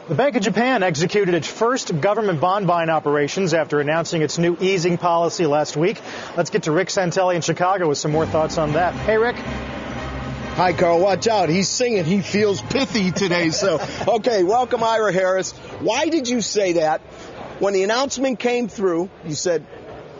The Bank of Japan executed its first government bond buying operations after announcing its new easing policy last week. Let's get to Rick Santelli in Chicago with some more thoughts on that. Hey, Rick. Hi, Carl. Watch out. He's singing. He feels pithy today. So, okay, welcome, Ira Harris. Why did you say that? When the announcement came through, you said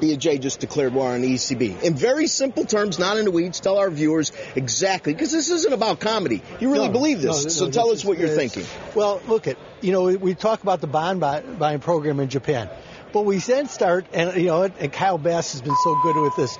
BOJ just declared war on the ECB. In very simple terms, not in the weeds, tell our viewers exactly, because this isn't about comedy. You really believe this, so tell us what you're thinking. Well, look, we talk about the bond buying program in Japan, but we then start, and Kyle Bass has been so good with this,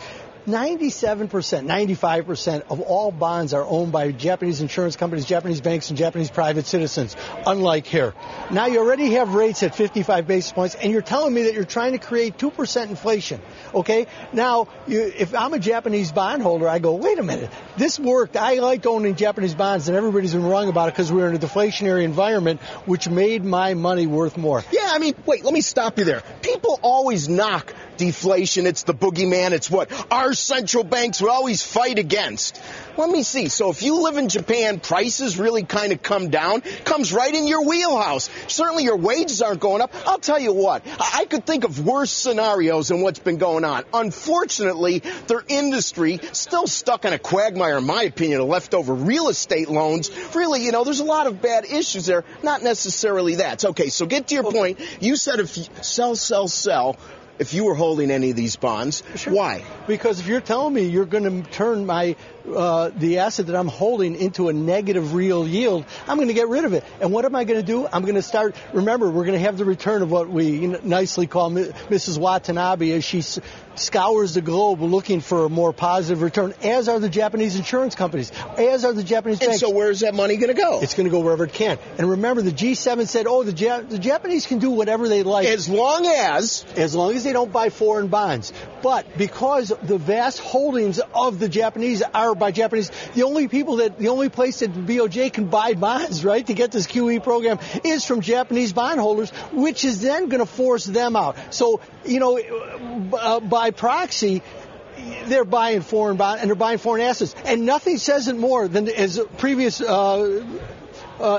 97%, 95% of all bonds are owned by Japanese insurance companies, Japanese banks, and Japanese private citizens, unlike here. Now, you already have rates at 55 basis points, and you're telling me that you're trying to create 2% inflation, okay? Now, if I'm a Japanese bondholder, I go, wait a minute, this worked. I liked owning Japanese bonds, and everybody's been wrong about it because we're in a deflationary environment, which made my money worth more. Yeah, wait, let me stop you there. People always knock deflation. It's the boogeyman. It's what our central banks would always fight against. Let me see. So if you live in Japan, prices really kind of come down. Comes right in your wheelhouse. Certainly your wages aren't going up. I'll tell you what, I could think of worse scenarios than what's been going on. Unfortunately, their industry still stuck in a quagmire, in my opinion, of leftover real estate loans. Really, there's a lot of bad issues there. Not necessarily that. Okay, so get to your point. You said if you sell, if you were holding any of these bonds. Sure. Why? Because if you're telling me you're going to turn the asset that I'm holding into a negative real yield, I'm going to get rid of it. And what am I going to do? I'm going to start, remember, we're going to have the return of what we nicely call Mrs. Watanabe as she scours the globe looking for a more positive return, as are the Japanese insurance companies, as are the Japanese banks. And so where's that money going to go? It's going to go wherever it can. And remember, the G7 said, the Japanese can do whatever they like. As long as they don't buy foreign bonds. But because the vast holdings of the Japanese are by Japanese, the only place that BOJ can buy bonds, right, to get this QE program is from Japanese bondholders, which is then going to force them out. So, by proxy, they're buying foreign bonds and they're buying foreign assets. And nothing says it more than, as previous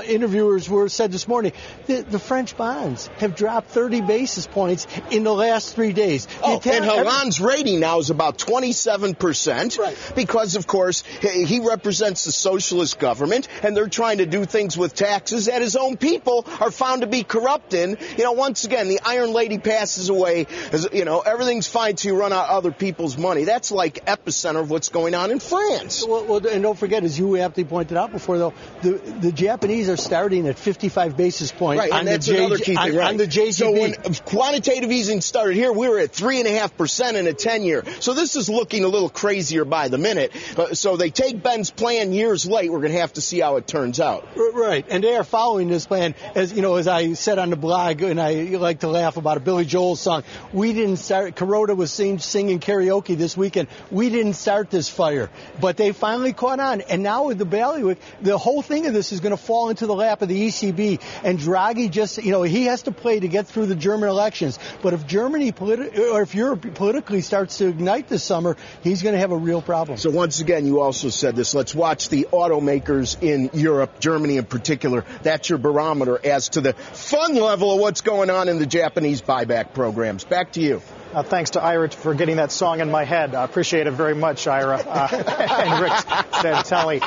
interviewers said this morning, the French bonds have dropped 30 basis points in the last 3 days. And Hollande's rating now is about 27%, right, because, of course, he represents the socialist government, and they're trying to do things with taxes that his own people are found to be corrupt in. Once again, the Iron Lady passes away. Everything's fine till you run out other people's money. That's like epicenter of what's going on in France. Well, and don't forget, as you aptly pointed out before, though, the Japanese are starting at 55 basis points, right, on, and that's another key thing, right. On the JGB. So when quantitative easing started here, we were at 3.5% in a 10-year. So this is looking a little crazier by the minute. So they take Ben's plan years late. We're going to have to see how it turns out. Right, and they are following this plan. As I said on the blog, and I like to laugh about a Billy Joel song, we didn't start, Kuroda was singing karaoke this weekend. We didn't start this fire, but they finally caught on. And now with the bailiwick, the whole thing of this is going to fall into the lap of the ECB, and Draghi just, he has to play to get through the German elections. But if if Europe politically starts to ignite this summer, he's going to have a real problem. So once again, you also said this. Let's watch the automakers in Europe, Germany in particular. That's your barometer as to the fun level of what's going on in the Japanese buyback programs. Back to you. Thanks to Ira for getting that song in my head. I appreciate it very much, Ira. And Rick Santelli.